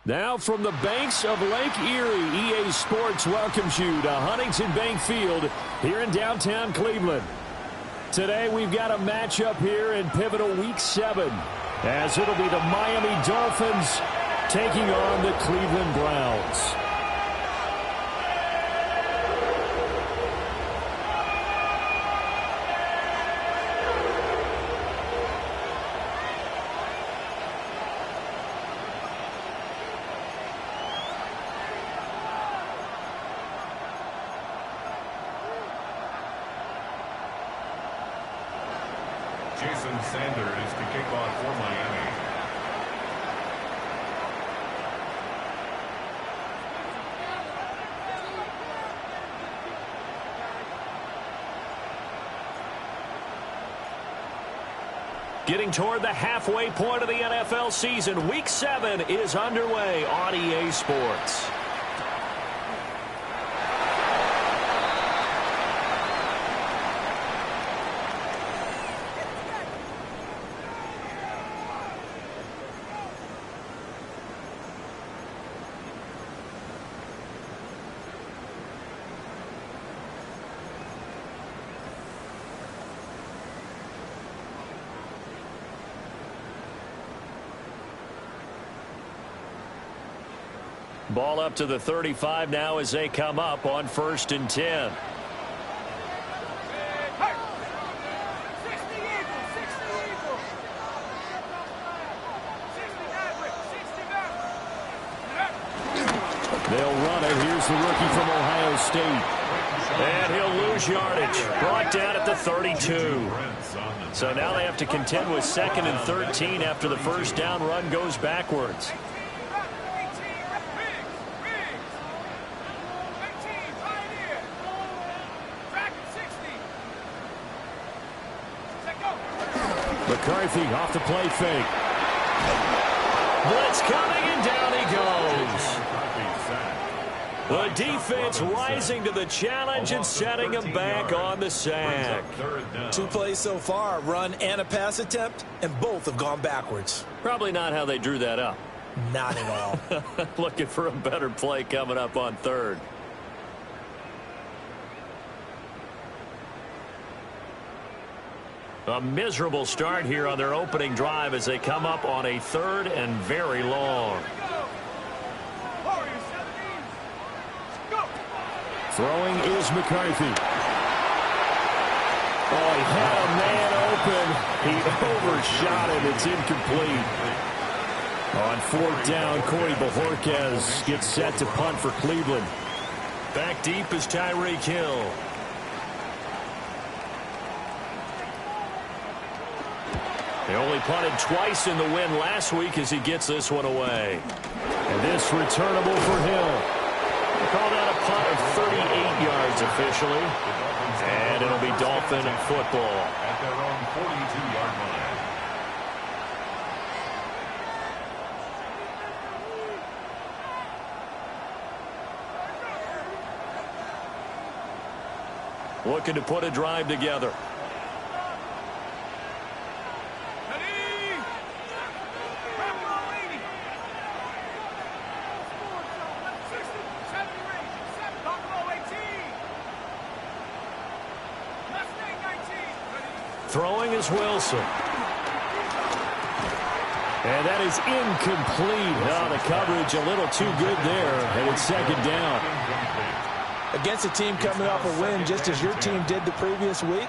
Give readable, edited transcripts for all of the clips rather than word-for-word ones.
Now from the banks of Lake Erie, EA Sports welcomes you to Huntington Bank Field here in downtown Cleveland. Today we've got a matchup here in pivotal Week 7, as it'll be the Miami Dolphins taking on the Cleveland Browns. Sanders to kick off for Miami. Getting toward the halfway point of the NFL season, Week 7 is underway on EA Sports. Ball up to the 35 now as they come up on 1st and 10. They'll run it. Here's the rookie from Ohio State. And he'll lose yardage. Brought down at the 32. So now they have to contend with 2nd and 13 after the first down run goes backwards. McCarthy off the play fake. Blitz coming, and down he goes. The defense rising to the challenge and setting him back on the sack. 2 plays so far, run and a pass attempt, and both have gone backwards. Probably not how they drew that up. Not at all. Looking for a better play coming up on 3rd. A miserable start here on their opening drive as they come up on a 3rd and very long. Throwing is McCarthy. Oh, he had a man open. He overshot it. It's incomplete. On 4th down, Corey Bojorquez gets set to punt for Cleveland. Back deep is Tyreek Hill. He only punted twice in the win last week as he gets this one away. And this returnable for Hill. Called out a punt of 38 yards officially. And it'll be Dolphin football. At their own 42-yard line. Looking to put a drive together. Throwing is Wilson. And that is incomplete. Oh, the coverage a little too good there. And it's 2nd down. Against a team coming off a win just as your team did the previous week,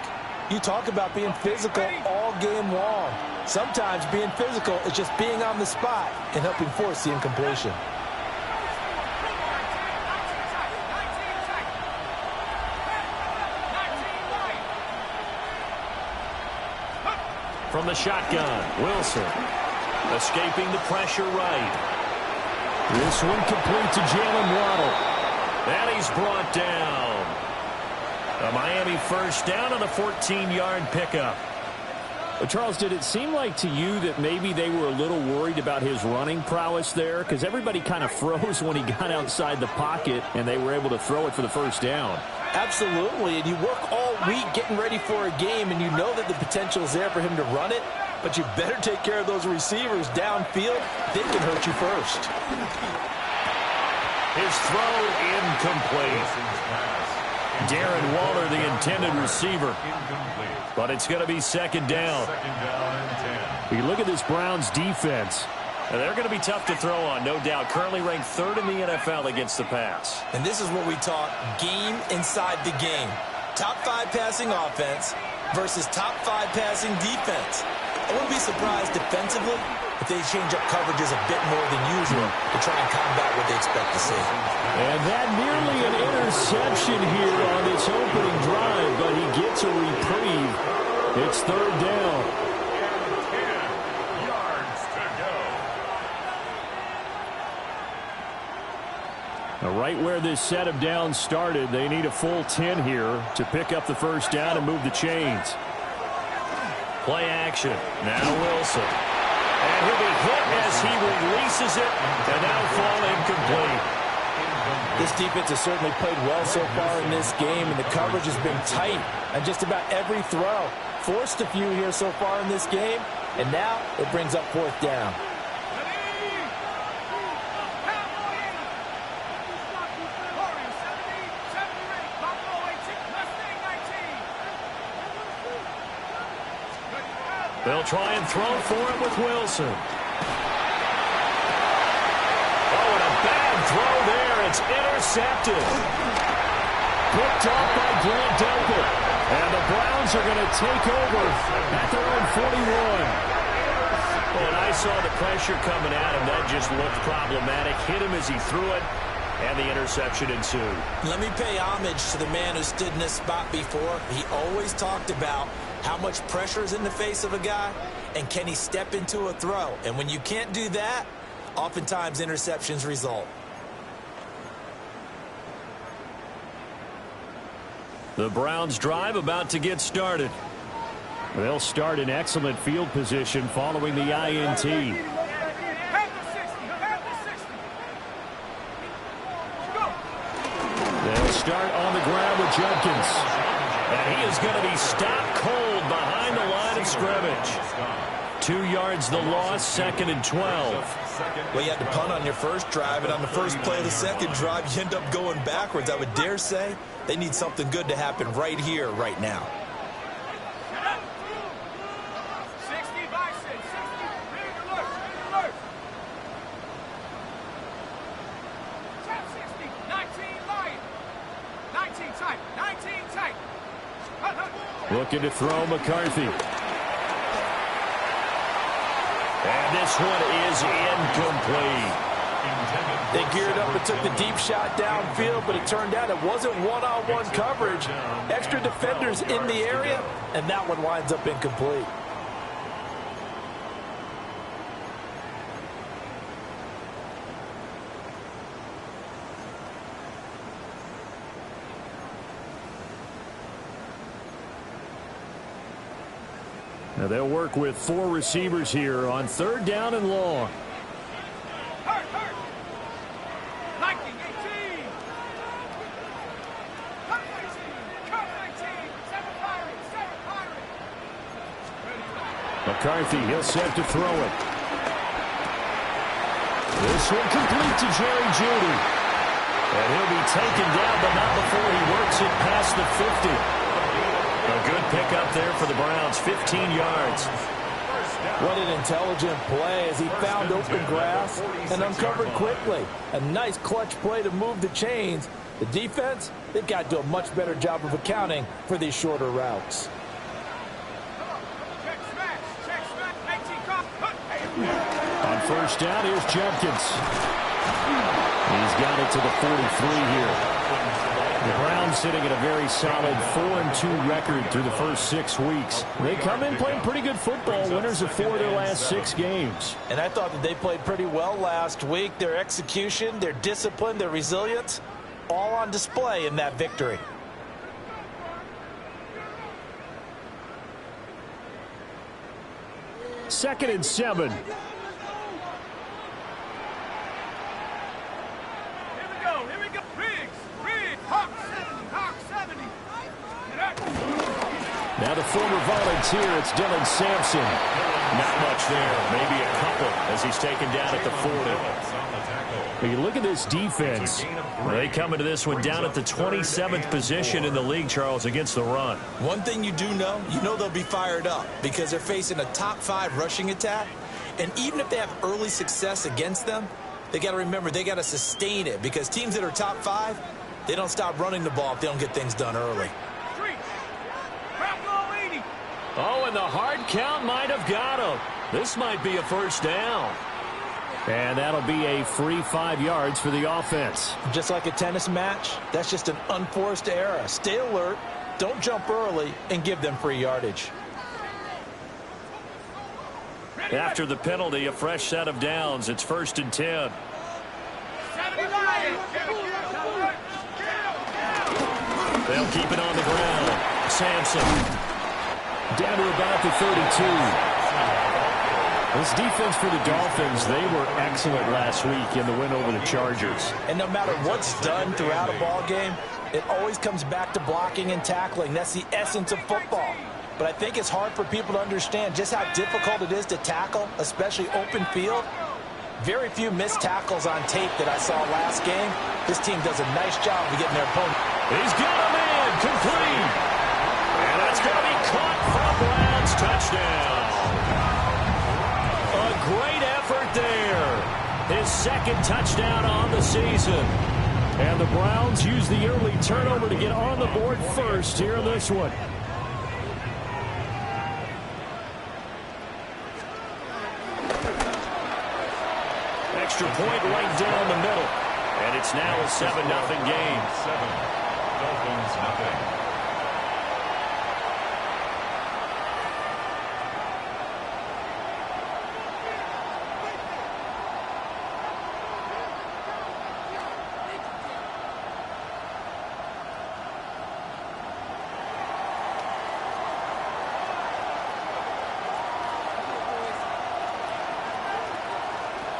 you talk about being physical all game long. Sometimes being physical is just being on the spot and helping force the incompletion. From the shotgun, Wilson escaping the pressure right. This one complete to Jalen Waddle. And he's brought down. A Miami first down on a 14-yard pickup. But Charles, did it seem like to you that maybe they were a little worried about his running prowess there? Because everybody kind of froze when he got outside the pocket and they were able to throw it for the first down. Absolutely, and you work all week getting ready for a game and you know that the potential is there for him to run it, but you better take care of those receivers downfield. They can hurt you first. His throw incomplete. Darren Waller, the intended receiver. But it's going to be second down. You look at this Browns defense. And they're going to be tough to throw on, no doubt. Currently ranked third in the NFL against the pass. And this is what we talk game inside the game. Top 5 passing offense versus top 5 passing defense. I wouldn't be surprised defensively if they change up coverages a bit more than usual to try and combat what they expect to see. And that nearly an interception here on this opening drive, but he gets a reprieve. It's third down. Right where this set of downs started, they need a full 10 here to pick up the first down and move the chains. Play action. Now Wilson. And he'll be hit as he releases it, and that'll fall incomplete. This defense has certainly played well so far in this game, and the coverage has been tight on just about every throw. Forced a few here so far in this game, and now it brings up fourth down. They'll try and throw for it with Wilson. Oh, and a bad throw there. It's intercepted. Picked off by Grant Delpit. And the Browns are going to take over at their own 41. Well, and I saw the pressure coming at him. That just looked problematic. Hit him as he threw it, and the interception ensued. Let me pay homage to the man who stood in this spot before. He always talked about how much pressure is in the face of a guy, and can he step into a throw? And when you can't do that, oftentimes interceptions result. The Browns drive about to get started. They'll start in excellent field position following the INT. They'll start on the ground with Judkins. And he is going to be stopped cold behind the line of scrimmage. 2 yards the loss, second and 12. Well, you had to punt on your first drive, and on the first play of the second drive, you end up going backwards. I would dare say they need something good to happen right here, right now. Looking to throw McCarthy. And this one is incomplete. They geared up and took the deep shot downfield, but it turned out it wasn't one-on-one coverage. Extra defenders in the area, and that one winds up incomplete. Now they'll work with 4 receivers here on third down and long. McCarthy, he'll set to throw it. This one complete to Jerry Jeudy. And he'll be taken down, but not before he works it past the 50. A good pickup there for the Browns, 15 yards. What an intelligent play as he found open grass and uncovered quickly. A nice clutch play to move the chains. The defense, they've got to do a much better job of accounting for these shorter routes. On first down, here's Judkins. He's got it to the 43 here. The Browns sitting at a very solid 4-2 record through the first 6 weeks. They come in playing pretty good football, winners of 4 of their last 6 games. And I thought that they played pretty well last week. Their execution, their discipline, their resilience, all on display in that victory. Second and 7. Now the former volunteer, it's Dylan Sampson. Not much there. Maybe a couple as he's taken down at the 40. When you look at this defense, They come into this one down at the 27th position in the league, Charles, against the run. One thing you do know, they'll be fired up because they're facing a top 5 rushing attack. And even if they have early success against them, they got to remember they got to sustain it because teams that are top 5, they don't stop running the ball if they don't get things done early. Oh, and the hard count might have got him. This might be a first down. And that'll be a free 5 yards for the offense. Just like a tennis match, that's just an unforced error. Stay alert, don't jump early, and give them free yardage. After the penalty, a fresh set of downs. It's 1st and 10. They'll keep it on the ground. Sampson. Down to about the 32. This defense for the Dolphins, they were excellent last week in the win over the Chargers. And no matter what's done throughout a ball game, it always comes back to blocking and tackling. That's the essence of football. But I think it's hard for people to understand just how difficult it is to tackle, especially open field. Very few missed tackles on tape that I saw last game. This team does a nice job of getting their opponent. He's got a man complete. And that's going to be caught for a Browns touchdown. A great effort there. His 2nd touchdown on the season. And the Browns use the early turnover to get on the board first here in this one. Extra point right down the middle. And it's now a 7-0 game. 7. Dolphins nothing.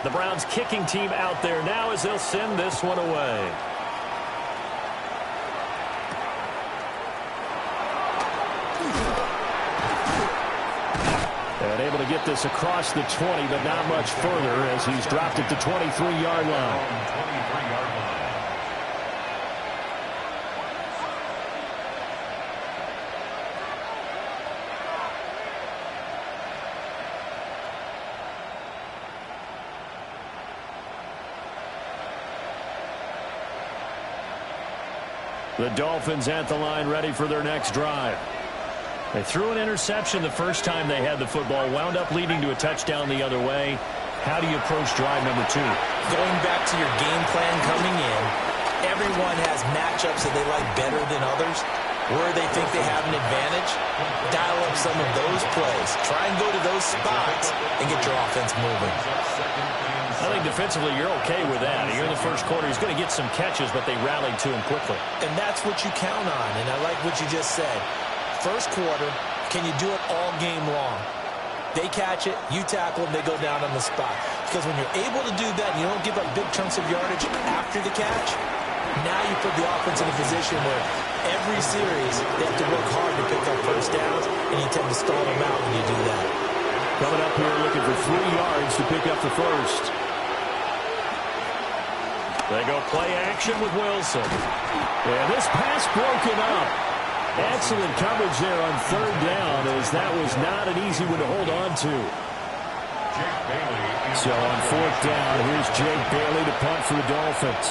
The Browns kicking team out there now as they'll send this one away. And able to get this across the 20, but not much further as he's dropped at the 23-yard line. 23-yard line. The Dolphins at the line ready for their next drive. They threw an interception the first time they had the football, wound up leading to a touchdown the other way. How do you approach drive number 2? Going back to your game plan coming in, everyone has matchups that they like better than others. Where they think they have an advantage, dial up some of those plays. Try and go to those spots and get your offense moving. I think defensively you're okay with that. Here in the first quarter, he's going to get some catches, but they rallied to him quickly. And that's what you count on, and I like what you just said. First quarter, can you do it all game long? They catch it, you tackle them, they go down on the spot. Because when you're able to do that and you don't give up big chunks of yardage after the catch, now you put the offense in a position where every series they have to work hard to pick up first downs, and you tend to stall them out when you do that. Coming up here looking for 3 yards to pick up the first. They go play action with Wilson. And this pass broken up. Excellent coverage there on 3rd down as that was not an easy one to hold on to. So on 4th down, here's Jake Bailey to punt for the Dolphins.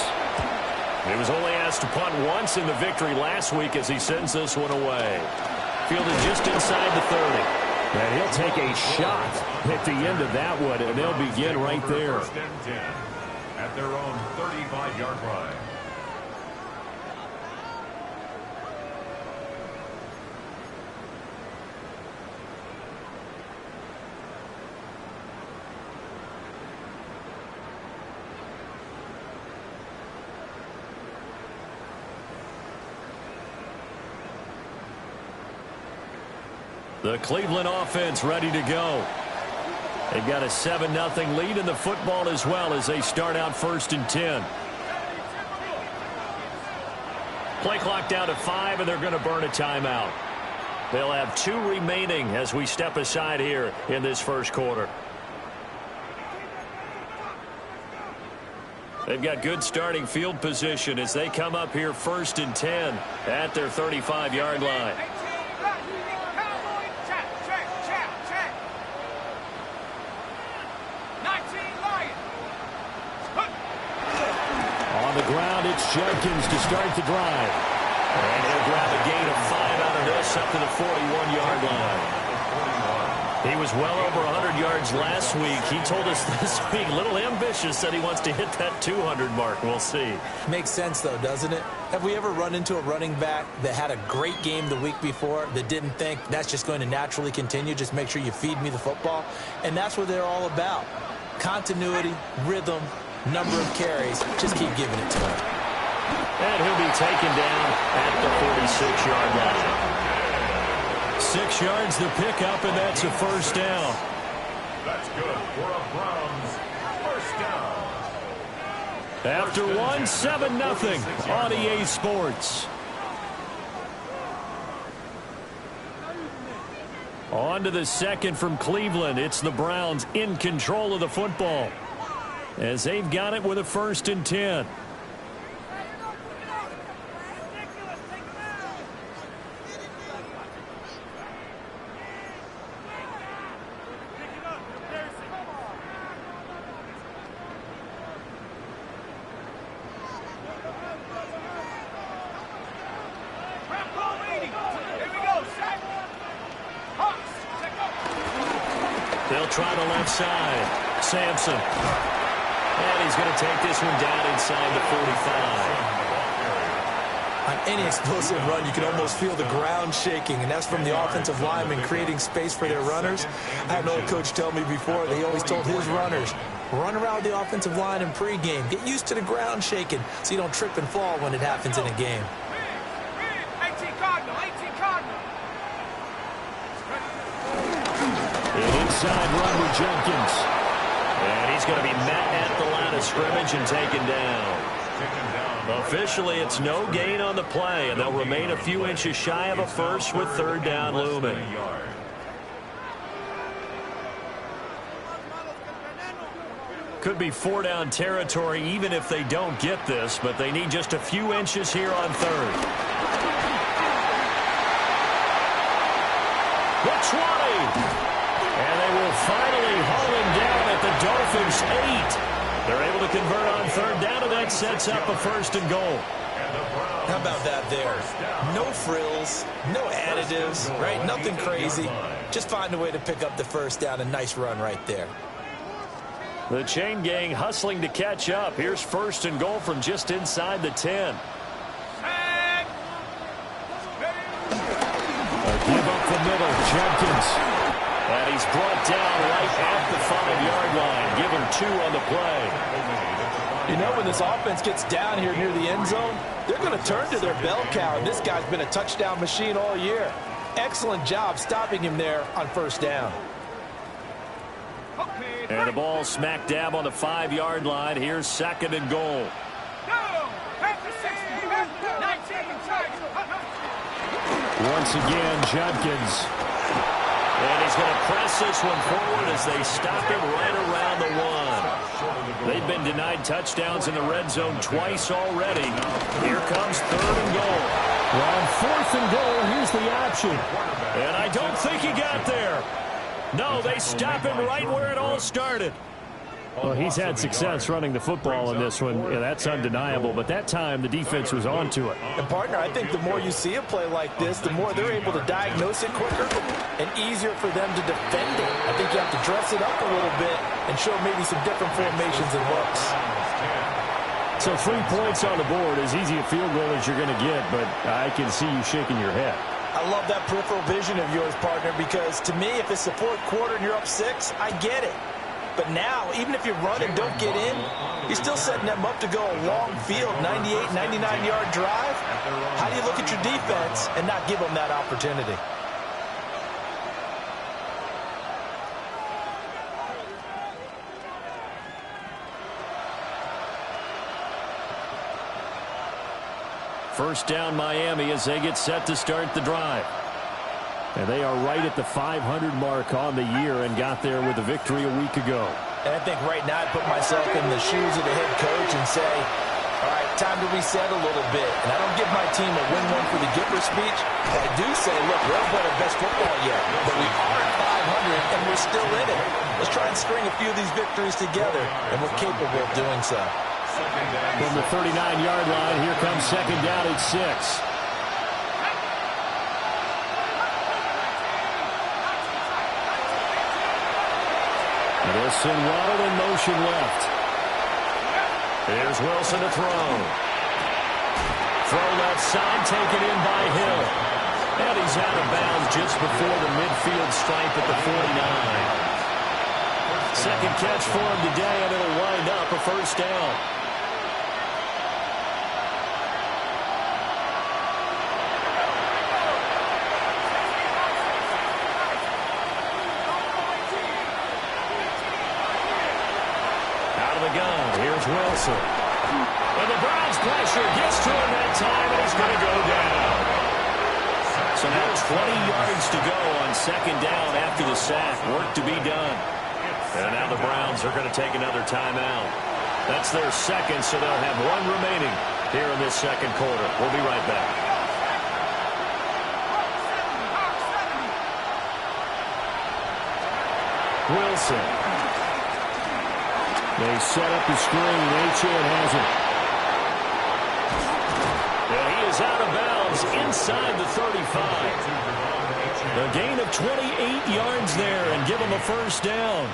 He was only asked to punt once in the victory last week as he sends this one away. Fielded just inside the 30. And he'll take a shot at the end of that one, and they'll begin right there. First and 10 at their own 35-yard line. The Cleveland offense ready to go. They've got a 7-0 lead in the football as well as they start out 1st and 10. Play clock down to 5, and they're going to burn a timeout. They'll have 2 remaining as we step aside here in this first quarter. They've got good starting field position as they come up here 1st and 10 at their 35-yard line. On the ground, it's Jenkins to start the drive. And he'll grab a gain of 5 out of this up to the 41-yard line. He was well over 100 yards last week. He told us this week, a little ambitious, that he wants to hit that 200 mark. We'll see. Makes sense, though, doesn't it? Have we ever run into a running back that had a great game the week before that didn't think that's just going to naturally continue? Just make sure you feed me the football. And that's what they're all about. Continuity, rhythm, number of carries. Just keep giving it to him. And he'll be taken down at the 46-yard line. 6 yards the pickup, and that's a first down. That's good for a Browns first down. After 1, 7-0 on EA Sports. On to the second from Cleveland. It's the Browns in control of the football as they've got it with a 1st and 10. They'll try the left side. Sampson. And he's going to take this one down inside the 45. On any explosive run, you can almost feel the ground shaking, and that's from the offensive linemen creating space for their runners. I had an old coach tell me before, they always told his runners, run around the offensive line in pregame. Get used to the ground shaking so you don't trip and fall when it happens in a game. Inside run with Jenkins. And he's going to be met at the line of scrimmage and taken down. Officially, it's no gain on the play, and they'll remain a few inches shy of a first with 3rd down looming. Could be 4-down territory even if they don't get this, but they need just a few inches here on 3rd. The 20! And they will finally haul him down at the Dolphins' 8. They're able to convert on 3rd down, and that sets up a 1st and goal. How about that there? No frills, no additives, right? Nothing crazy. Just find a way to pick up the 1st down. A nice run right there. The chain gang hustling to catch up. Here's 1st and goal from just inside the 10. A give up the middle, Jenkins. And he's brought down right at the 5-yard line. Give him 2 on the play. You know, when this offense gets down here near the end zone, they're going to turn to their bell cow, and this guy's been a touchdown machine all year. Excellent job stopping him there on 1st down. And the ball smack dab on the 5-yard line. Here's 2nd and goal. Once again, Jenkins. And he's going to press this one forward as they stop him right around the 1. They've been denied touchdowns in the red zone twice already. Here comes 3rd and goal. Well, on 4th and goal, here's the option. And I don't think he got there. No, they stop him right where it all started. Well, he's had success running the football in this one. Yeah, that's undeniable. But that time, the defense was onto it. And, partner, I think the more you see a play like this, the more they're able to diagnose it quicker and easier for them to defend it. I think you have to dress it up a little bit and show maybe some different formations and looks. So 3 points on the board, as easy a field goal as you're going to get, but I can see you shaking your head. I love that peripheral vision of yours, partner, because to me, if it's the 4th quarter and you're up 6, I get it. But now, even if you run and don't get in, you're still setting them up to go a long field, 98, 99-yard drive. How do you look at your defense and not give them that opportunity? First down Miami as they get set to start the drive. And they are right at the 500 mark on the year and got there with a victory a week ago. And I think right now I put myself in the shoes of the head coach and say, all right, time to reset a little bit. And I don't give my team a win one for the Gipper speech, but I do say, look, we haven't played our best football yet, but we are at 500 and we're still in it. Let's try and string a few of these victories together, and we're capable of doing so. From the 39-yard line, here comes second down at 6. They'll send Waddle in motion left. Here's Wilson to throw. Throw left side, taken in by Hill. And he's out of bounds just before the midfield stripe at the 49. Second catch for him today, and it'll wind up a first down. Here's Wilson. And the Browns pressure gets to him that time, and he's going to go down. So now 20 yards to go on second down after the sack. Work to be done. And now the Browns are going to take another timeout. That's their second, so they'll have one remaining here in this second quarter. We'll be right back. Wilson. They set up the screen. Achane has it. And he is out of bounds inside the 35. A gain of 28 yards there and give him a first down.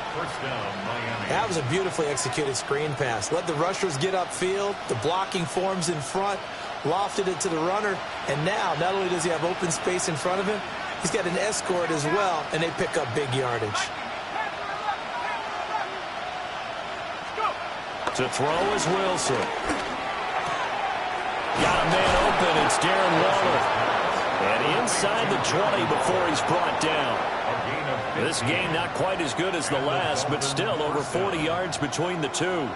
That was a beautifully executed screen pass. Let the rushers get upfield. The blocking forms in front. Lofted it to the runner. And now, not only does he have open space in front of him, he's got an escort as well, and they pick up big yardage. To throw is Wilson. Got a man open. It's Darren Waller. And inside the 20 before he's brought down. This game not quite as good as the last, but still over 40 yards between the two.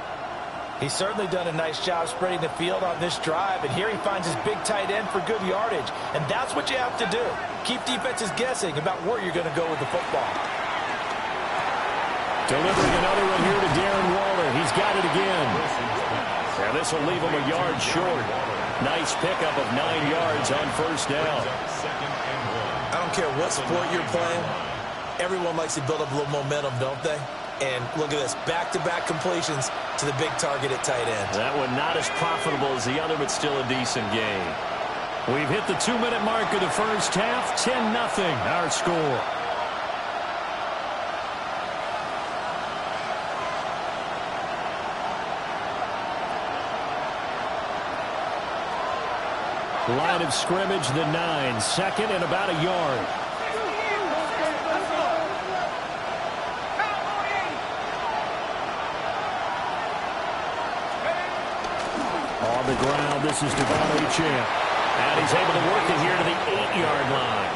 He's certainly done a nice job spreading the field on this drive, and here he finds his big tight end for good yardage. And that's what you have to do. Keep defenses guessing about where you're going to go with the football. Delivering another one here to Darren Waller. He's got it again. And this will leave him a yard short. Nice pickup of 9 yards on first down. I don't care what sport you're playing. Everyone likes to build up a little momentum, don't they? And look at this, back-to-back completions to the big target at tight end. That one not as profitable as the other, but still a decent game. We've hit the 2-minute mark of the first half. 10-0 our score. Line of scrimmage, the 9. Second and about a yard. On the ground, this is Achane. And he's able to work it here to the 8-yard line.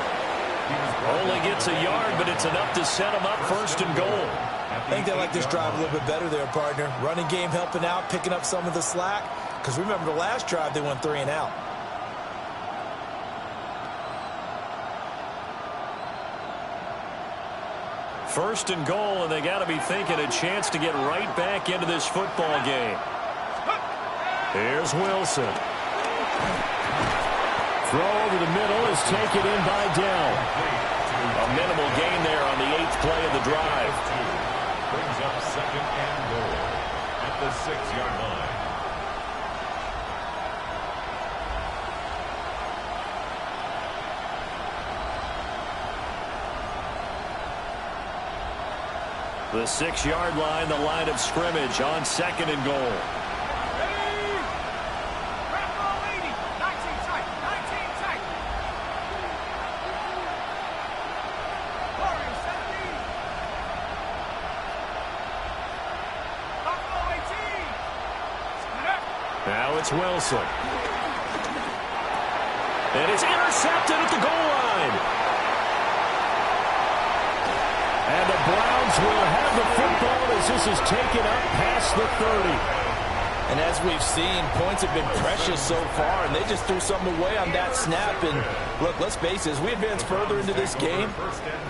Only gets a yard, but it's enough to set him up first and goal. I think they like this drive a little bit better there, partner. Running game helping out, picking up some of the slack. Because remember, the last drive, they went 3 and out. First and goal, and they got to be thinking a chance to get right back into this football game. Here's Wilson. Throw over the middle is taken in by Dell. A minimal gain there on the 8th play of the drive. Brings up second and goal at the 6-yard line. The 6-yard line, the line of scrimmage on second and goal. Now it's Wilson. And it's intercepted at the goal line. And the Browns will have the football as this is taken up past the 30. And as we've seen, points have been precious so far, and they just threw something away on that snap. And look, let's face it, as we advance further into this game,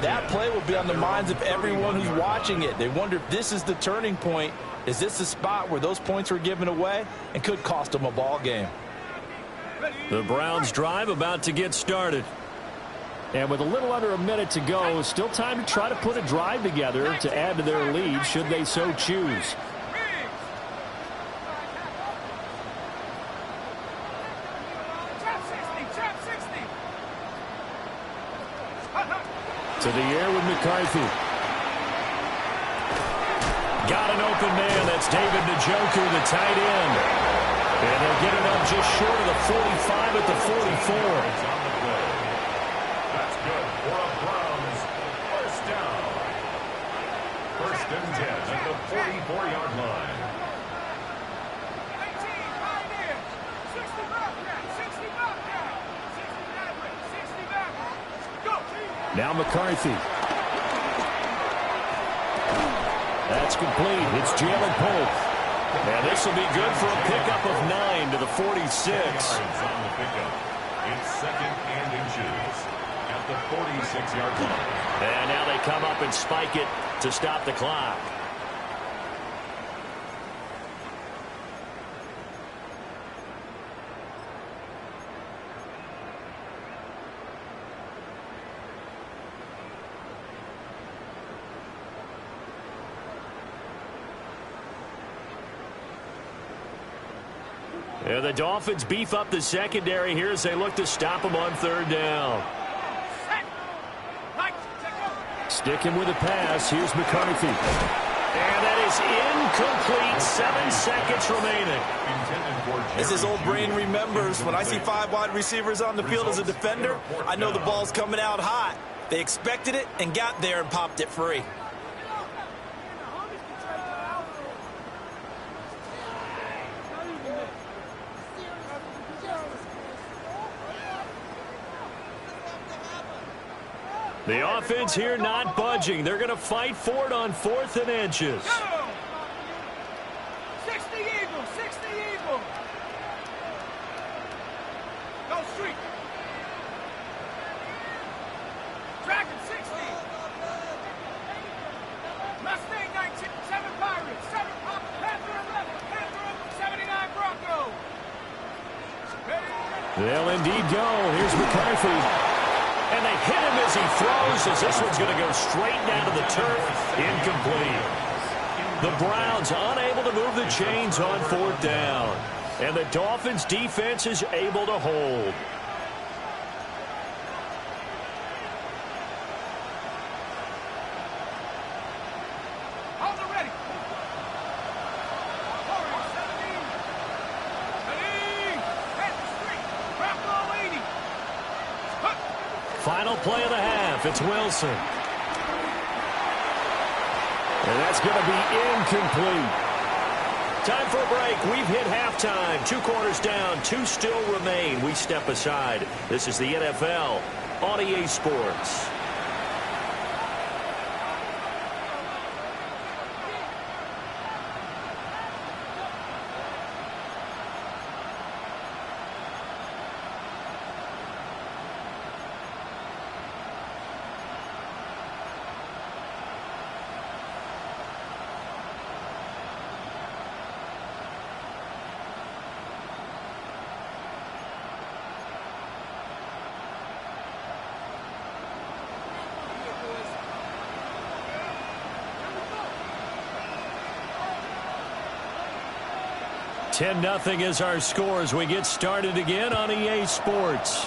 that play will be on the minds of everyone who's watching it. They wonder if this is the turning point. Is this the spot where those points were given away and could cost them a ball game? The Browns drive about to get started. And with a little under a minute to go, still time to try to put a drive together to add to their lead should they so choose. To the air with McCarthy. Got an open man. That's David Njoku, the tight end. And they'll get it up just short of the 45 at the 44. That's good for a Browns first down. First and 10 at the 44-yard line. Now McCarthy. That's complete. It's Jalen Pope. And this will be good for a pickup of 9 to the 46. On the pickup. It's second and inches at the 46-yard line. And now they come up and spike it to stop the clock. And the Dolphins beef up the secondary here as they look to stop them on third down. Sticking with the pass. Here's McCarthy. And that is incomplete. 7 seconds remaining. As his old brain remembers, when I see 5 wide receivers on the field as a defender, I know the ball's coming out hot. They expected it and got there and popped it free. The offense here not budging. They're going to fight for it on 4th and inches. 60 Eagles, 60 Eagles. Go street. Dragon 60. Mustang 19, 7 Pirates, 7 Panther 11, Panther 79 Broncos. They'll indeed go. Here's McCarthy. And they hit him as he throws, as this one's going to go straight down to the turf. Incomplete. The Browns unable to move the chains on 4th down. And the Dolphins defense is able to hold. Final play of the half. It's Wilson. And that's going to be incomplete. Time for a break. We've hit halftime. 2 quarters down. 2 still remain. We step aside. This is the NFL on EA Sports. $10-0 is our score as we get started again on EA Sports.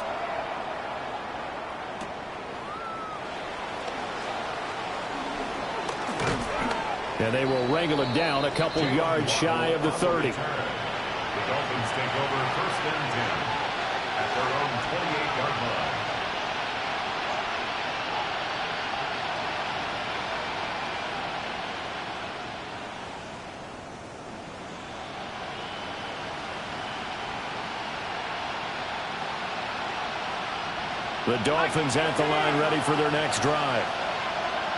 And they will wrangle it down a couple yards shy of the 30. The Dolphins take over first and 10 at their own 28-yard line. The Dolphins at the line ready for their next drive.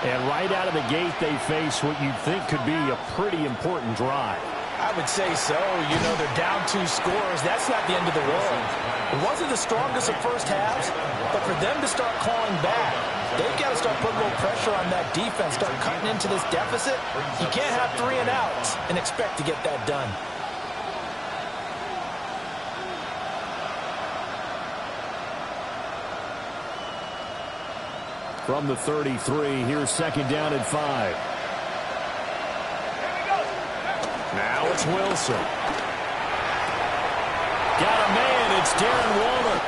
And right out of the gate, they face what you'd think could be a pretty important drive. I I would say so. You know, they're down 2 scores. That's not the end of the world. It wasn't the strongest of first halves, but for them to start clawing back, they've got to start putting a little pressure on that defense, start cutting into this deficit. You can't have 3 and outs and expect to get that done. From the 33, here's second down and 5. Now it's Wilson. Got a man. It's Darren Waller.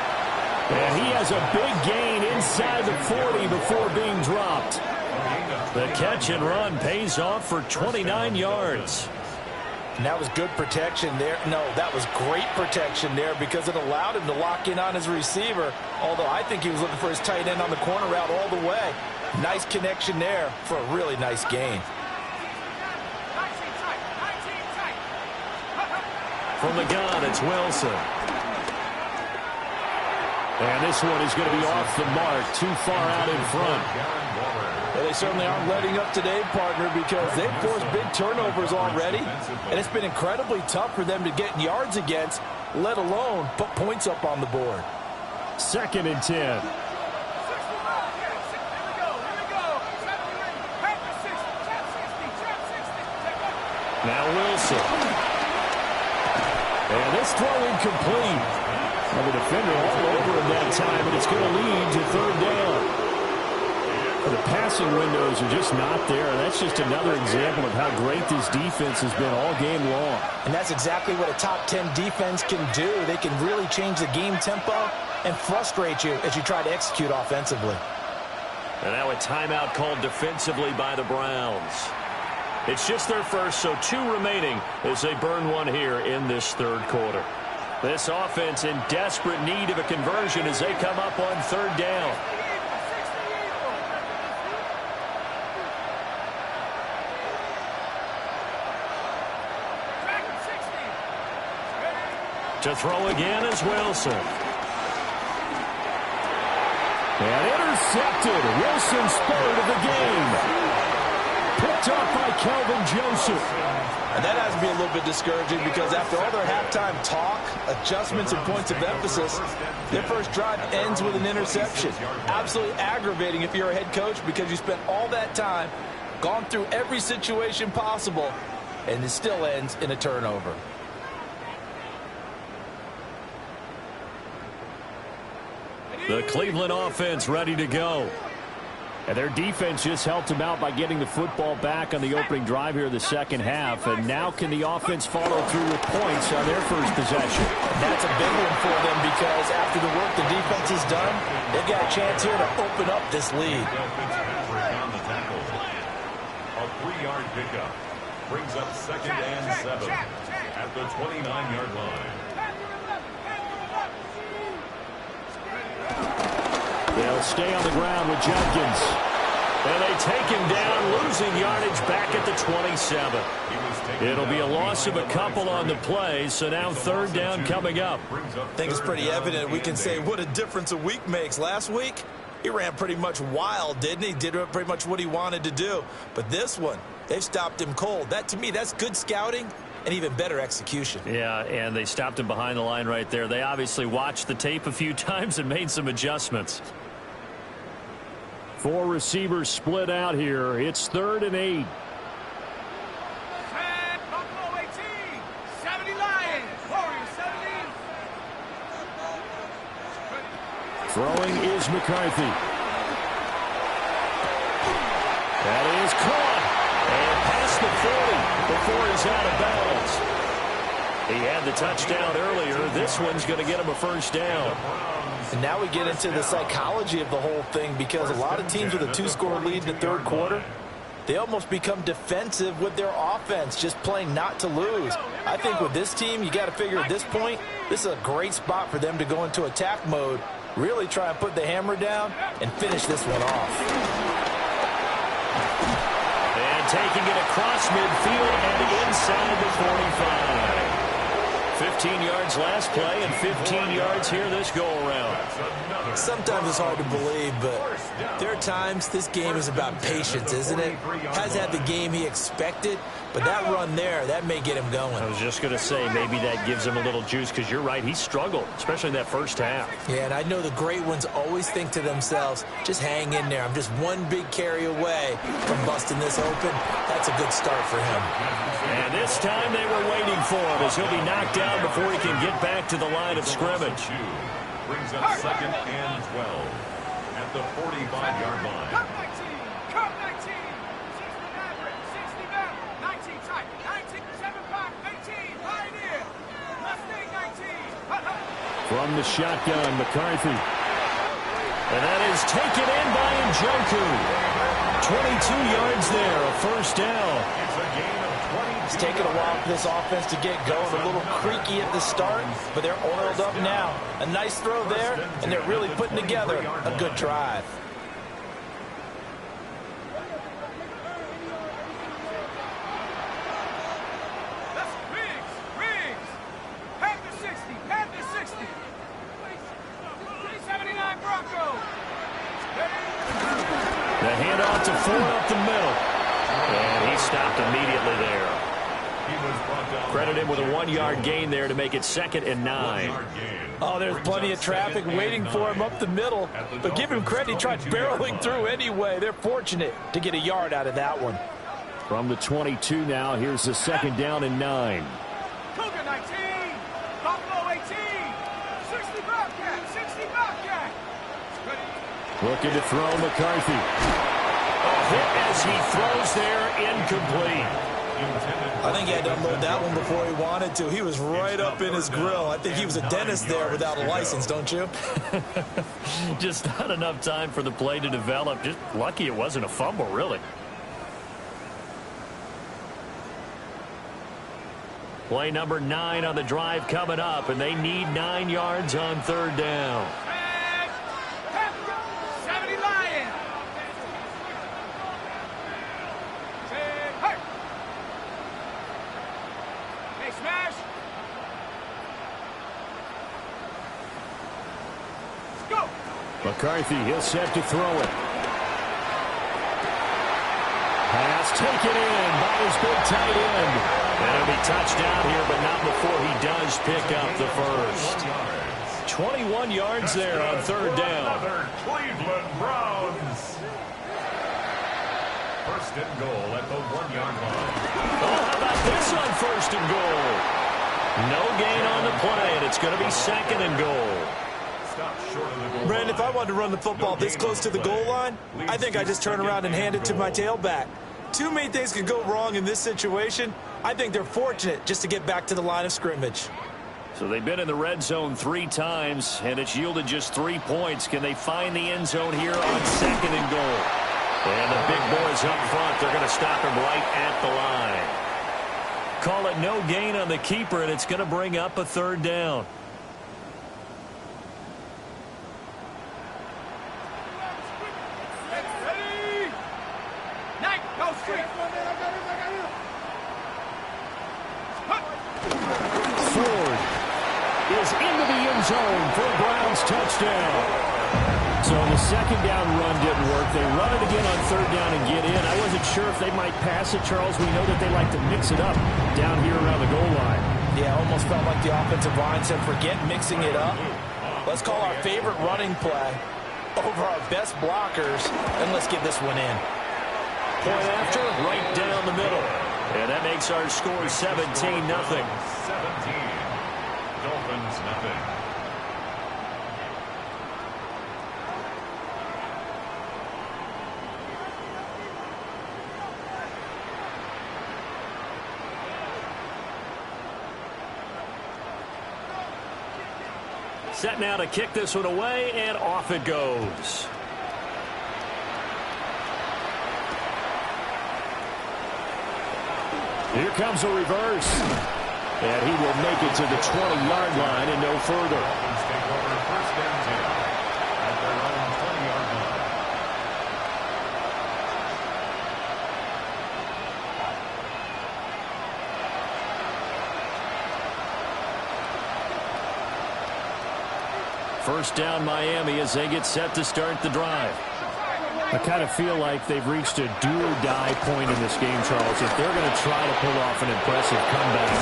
And he has a big gain inside the 40 before being dropped. The catch and run pays off for 29 yards. And that was good protection there. No, that was great protection there because it allowed him to lock in on his receiver. Although I think he was looking for his tight end on the corner route all the way. Nice connection there for a really nice gain. From the gun, it's Wilson. And this one is going to be off the mark, too far out in front. Well, they certainly aren't letting up today, partner, because they've forced big turnovers already. And it's been incredibly tough for them to get yards against, let alone put points up on the board. Second and 10. Now Wilson. And this throw incomplete. And the defender all over him that time, and it's going to lead to third down. The passing windows are just not there. That's just another example of how great this defense has been all game long. And that's exactly what a top 10 defense can do. They can really change the game tempo and frustrate you as you try to execute offensively. And now a timeout called defensively by the Browns. It's just their first, so 2 remaining as they burn one here in this third quarter. This offense in desperate need of a conversion as they come up on third down. To throw again is Wilson. And intercepted. Wilson's third of the game. Picked up by Kelvin Joseph. And that has to be a little bit discouraging because after all their halftime talk, adjustments, and points of emphasis, their first drive ends with an interception. Absolutely aggravating if you're a head coach because you spent all that time, gone through every situation possible, and it still ends in a turnover. The Cleveland offense ready to go. And their defense just helped them out by getting the football back on the opening drive here in the second half. And now can the offense follow through with points on their first possession? That's a big one for them because after the work the defense has done, they've got a chance here to open up this lead. A 3-yard pickup brings up second and 7 at the 29-yard line. They'll stay on the ground with Jenkins. And they take him down, losing yardage back at the 27. It'll be a loss of a couple on the play, so now third down coming up. I think it's pretty evident. We can say what a difference a week makes. Last week, he ran pretty much wild, didn't he? Did pretty much what he wanted to do. But this one, they stopped him cold. That, to me, that's good scouting and even better execution. Yeah, and they stopped him behind the line right there. They obviously watched the tape a few times and made some adjustments. 4 receivers split out here. It's 3rd and 8. Buffalo 18, 70 Lions, Warriors 70. Throwing is McCarthy. That is caught. And past the 40 before he's out of bounds. He had the touchdown earlier. This one's going to get him a first down. And now we get into the psychology of the whole thing because a lot of teams with a 2-score lead in the third quarter, they almost become defensive with their offense, just playing not to lose. I think with this team, you got to figure at this point, this is a great spot for them to go into attack mode, really try and put the hammer down and finish this one off. And taking it across midfield and inside the 45. 15 yards last play and 15 yards here this go-around. Sometimes it's hard to believe, but there are times this game is about patience, isn't it? Has had the game he expected, but that run there, that may get him going. I was just going to say, maybe that gives him a little juice, because you're right, he struggled, especially in that first half. Yeah, and I know the great ones always think to themselves, just hang in there. I'm just one big carry away from busting this open. That's a good start for him. And this time they were waiting for him, as he'll be knocked down before he can get back to the line of scrimmage. Brings up 2nd and 12 at the 45-yard line. Cup 19, Cup 19, 60 back, 19 tight, 19, 7 back, 18, Pioneer, Mustang 19. From the shotgun, McCarthy. And that is taken in by Njoku. 22 yards there, a first down. It's a gain of 20. It's taken a while for this offense to get going. A little creaky at the start, but they're oiled up now. A nice throw there, and they're really putting together a good drive. That's Riggs, Panther 60, 79 Broncos. The handoff to Ford up the middle. And he stopped immediately there. Credit him with a 1-yard gain there to make it 2nd and 9. Oh, there's plenty of traffic waiting for him up the middle. But give him credit, he tried barreling through anyway. They're fortunate to get a yard out of that one. From the 22 now, here's the 2nd down and 9. Cougar 19, Buffalo 18, 60 Bobcat, 60 Bobcat. Looking to throw, McCarthy. A hit as he throws there, incomplete. I think he had to unload that one before he wanted to. He was right up in his grill. I think he was a dentist there without a license, don't you? Just not enough time for the play to develop. Just lucky it wasn't a fumble, really. Play number 9 on the drive coming up, and they need 9 yards on 3rd down. 70 Lions. Hey, smash. Let's go. McCarthy, he'll set to throw it. Pass taken in by his big tight end. And he'll be touched down here, but not before he does pick up the first. 21 yards there on 3rd down. Another Cleveland Browns. 1st and goal at the 1-yard line. Oh, how about this on 1st and goal? No gain on the play, and it's going to be 2nd and goal. Stop short of the goal. Brandon, if I wanted to run the football this close to the goal line, I think I just turn around and hand it to my tailback. Too many things could go wrong in this situation. I think they're fortunate just to get back to the line of scrimmage. So they've been in the red zone 3 times, and it's yielded just 3 points. Can they find the end zone here on 2nd and goal? And the big boys up front, they're going to stop him right at the line. Call it no gain on the keeper, and it's going to bring up a 3rd down. Ready. Night, go straight. Ford is into the end zone for a Browns touchdown. So the 2nd down run didn't work. They run it again on 3rd down and get in. I wasn't sure if they might pass it, Charles. We know that they like to mix it up down here around the goal line. Yeah, almost felt like the offensive line said, forget mixing it up. Let's call our favorite running play over our best blockers, and let's get this one in. Point after, right down the middle. And that makes our score 17-0. 17. Dolphins nothing. Set now to kick this one away, and off it goes. Here comes a reverse. And he will make it to the 20-yard line and no further. Dolphins take over 1st and 10 at their own 20-yard line. First down Miami as they get set to start the drive. I kind of feel like they've reached a do-or-die point in this game, Charles. If they're going to try to pull off an impressive comeback,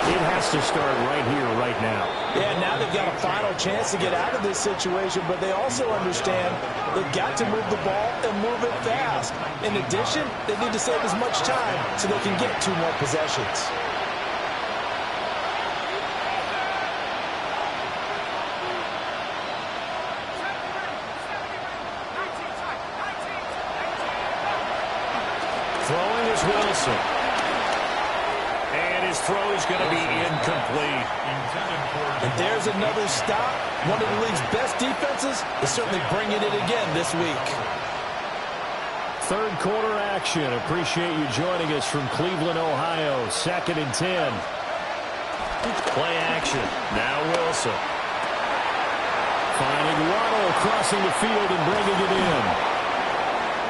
it has to start right here, right now. Yeah, now they've got a final chance to get out of this situation, but they also understand they've got to move the ball and move it fast. In addition, they need to save as much time so they can get 2 more possessions. Throwing is Wilson. And his throw is going to be incomplete. And there's another stop. One of the league's best defenses is certainly bringing it again this week. Third quarter action. Appreciate you joining us from Cleveland, Ohio. 2nd and 10. Play action. Now Wilson. Finding Waddle crossing the field and bringing it in.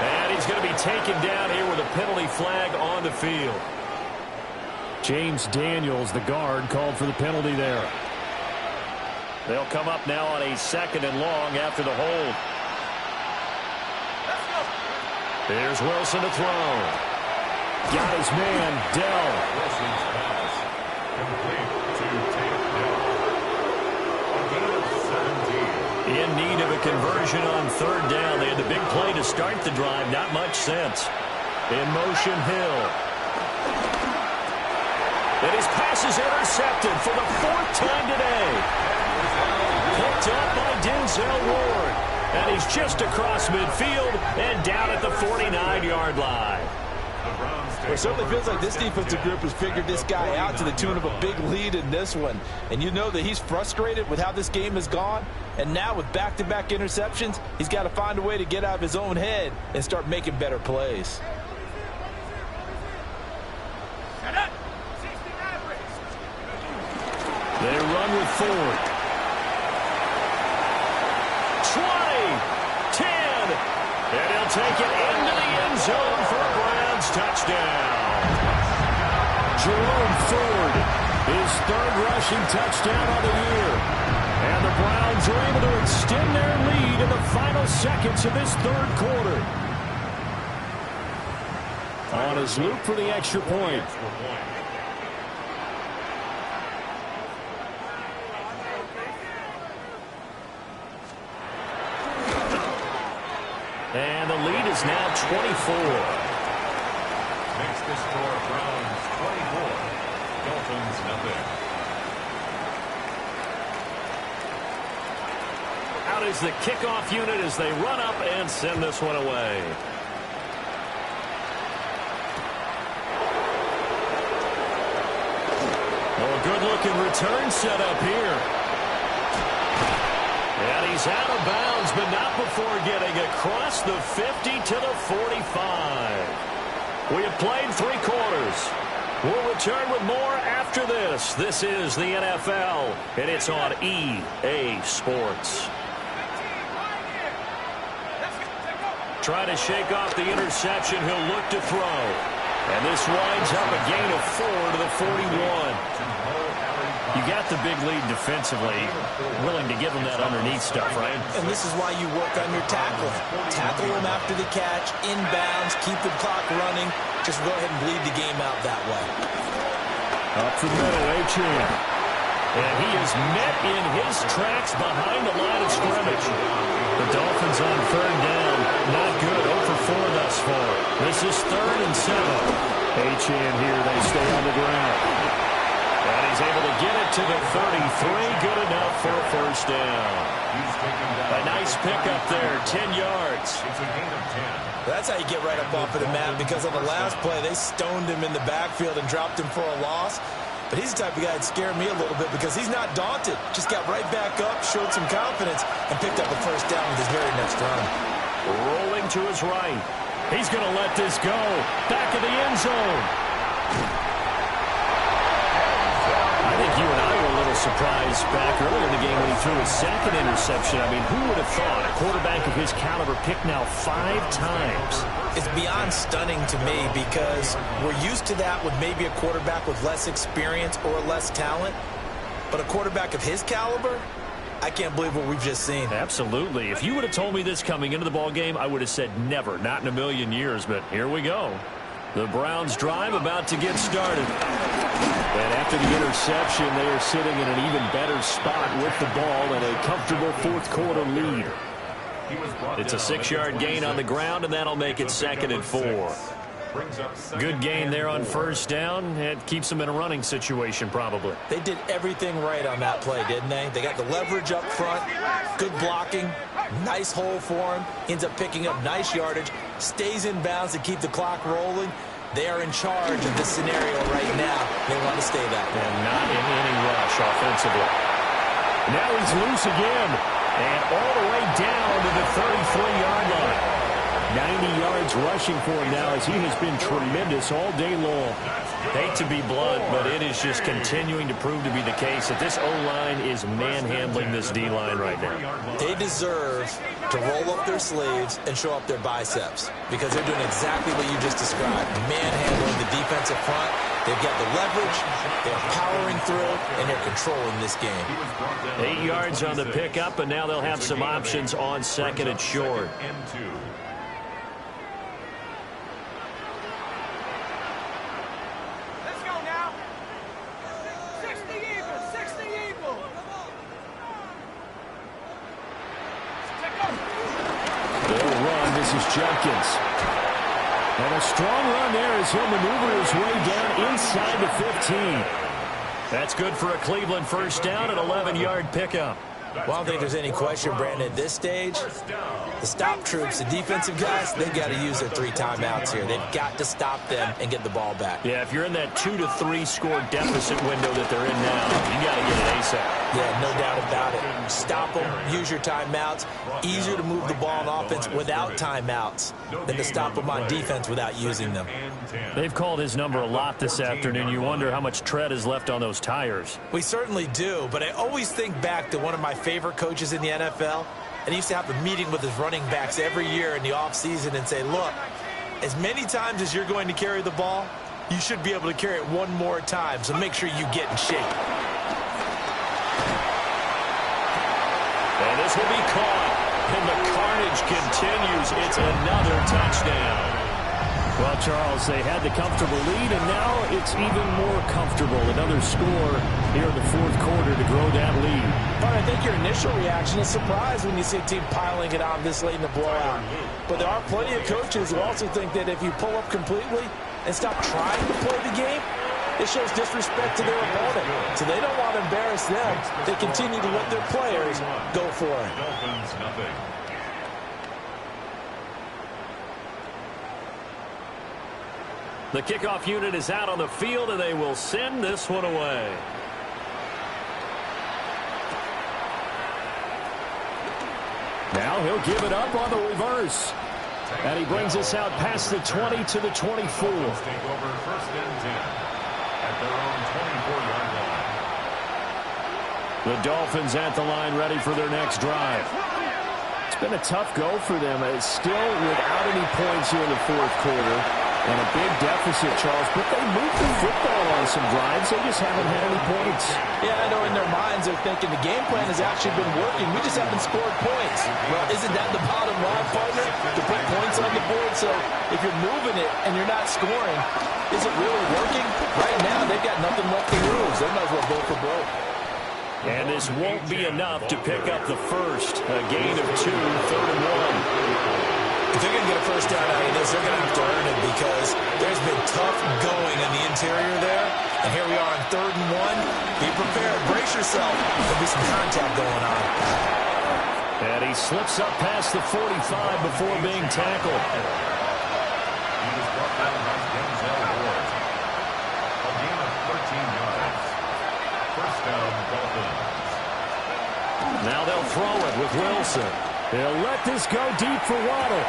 And he's going to be taken down here with a penalty flag on the field. James Daniels, the guard, called for the penalty there. They'll come up now on a 2nd and long after the hold. Here's Wilson to throw. Got his man, Dell. Wilson's pass complete to Tate Dell. A gain of 17. In need of a conversion on 3rd down. They had the big play to start the drive. Not much sense. In motion, Hill. And his pass is intercepted for the 4th time today. Picked up by Denzel Ward. And he's just across midfield and down at the 49-yard line. It certainly feels like this defensive group has figured this guy out to the tune of a big lead in this one. And you know that he's frustrated with how this game has gone. And now with back-to-back interceptions, he's got to find a way to get out of his own head and start making better plays. They run with Ford. 20, 10, and he'll take it into the end zone for a Browns touchdown. Jerome Ford, his 3rd rushing touchdown of the year. And the Browns are able to extend their lead in the final seconds of this 3rd quarter. On his loop for the extra point. And the lead is now 24. Makes the score Browns 24. Dolphins nothing. Out is the kickoff unit as they run up and send this one away. Oh, good-looking return set up here. And he's out of bounds, but not before getting across the 50 to the 45. We have played 3 quarters. We'll return with more after this. This is the NFL, and it's on EA Sports. Trying to shake off the interception. He'll look to throw. And this winds up a gain of 4 to the 41. You got the big lead defensively. Willing to give him that underneath stuff, right? And this is why you work on your tackling. Tackle him after the catch, inbounds, keep the clock running. Just go ahead and bleed the game out that way. Up the middle, H.N. And he is met in his tracks behind the line of scrimmage. The Dolphins on 3rd down. Not good. 0 for 4 thus far. This is 3rd and 7. H.N. here, they stay on the ground. And he's able to get it to the 33. Good enough for a 1st down. A nice pickup there, 10 yards. It's a gain of 10. That's how you get right up off of the mat, because on the last play, they stoned him in the backfield and dropped him for a loss. But he's the type of guy that scared me a little bit because he's not daunted. Just got right back up, showed some confidence, and picked up a 1st down with his very next run. Rolling to his right. He's going to let this go. Back of the end zone. I think you and I were a little surprised back earlier in the game when he threw his 2nd interception. I mean, who would have thought a quarterback of his caliber picked now 5 times? It's beyond stunning to me because we're used to that with maybe a quarterback with less experience or less talent. But a quarterback of his caliber, I can't believe what we've just seen. Absolutely. If you would have told me this coming into the ball game, I would have said never, not in a million years, but here we go. The Browns drive about to get started. And after the interception, they are sitting in an even better spot with the ball and a comfortable fourth quarter lead. It's a 6-yard gain on the ground, and that'll make it 2nd and 4. Good gain there on first down. It keeps them in a running situation, probably. They did everything right on that play, didn't they? They got the leverage up front, good blocking, nice hole for him, ends up picking up nice yardage, stays in bounds to keep the clock rolling. They are in charge of this scenario right now. They want to stay that way. And not in any rush offensively. Now he's loose again. And all the way down to the 33-yard line. 90 yards rushing for him now as he has been tremendous all day long. Hate to be blunt, but it is just continuing to prove to be the case that this O-line is manhandling this D-line right now. They deserve to roll up their sleeves and show up their biceps because they're doing exactly what you just described, manhandling the defensive front. They've got the leverage, they're powering through, and they're controlling this game. 8 yards on the pickup, and now they'll have some options on 2nd and short. Jenkins. And a strong run there as he'll maneuver his way down inside the 15. That's good for a Cleveland first down, an 11-yard pickup. Well, I don't think there's any question, Brandon, at this stage, the stop troops, the defensive guys, they've got to use their 3 timeouts here. They've got to stop them and get the ball back. Yeah, if you're in that 2 to 3 score deficit window that they're in now, you got to get it ASAP. Yeah, no doubt about it. Stop them, use your timeouts. Easier to move the ball on offense without timeouts than to stop them on defense without using them. They've called his number a lot this afternoon. You wonder how much tread is left on those tires. We certainly do, but I always think back to one of my favorite coaches in the NFL, and he used to have a meeting with his running backs every year in the offseason and say, look, as many times as you're going to carry the ball, you should be able to carry it one more time, so make sure you get in shape. And this will be caught, and the carnage continues. It's another touchdown. Well, Charles, they had the comfortable lead, and now it's even more comfortable. Another score here in the fourth quarter to grow that lead. But I think your initial reaction is surprise when you see a team piling it on this late in the blowout. But there are plenty of coaches who also think that if you pull up completely and stop trying to play the game, it shows disrespect to their opponent. So they don't want to embarrass them. They continue to let their players go for it. The kickoff unit is out on the field, and they will send this one away. Now he'll give it up on the reverse. And he brings us out past the 20 to the 24. Take over 1st and 10 at their own 24-yard line. The Dolphins at the line ready for their next drive. It's been a tough go for them. It's still without any points here in the fourth quarter. And a big deficit, Charles, but they moved the football on some drives. They just haven't had any points. Yeah, I know in their minds they're thinking the game plan has actually been working. We just haven't scored points. Well, isn't that the bottom line, partner? To put points on the board. So if you're moving it and you're not scoring, is it really working? Right now, they've got nothing left to lose. They might as well go for broke. And this won't be enough to pick up the first. A gain of 2, 3rd and 1. If they're going to get a first down out of this, they're going to have to earn it because there's been tough going in the interior there. And here we are on 3rd and 1. Be prepared. Brace yourself. There'll be some contact going on. And he slips up past the 45 before being tackled. He was brought down by Denzel Ward. A gain of 13 yards. First down, Dolphins. Now they'll throw it with Wilson. They'll let this go deep for Waddle.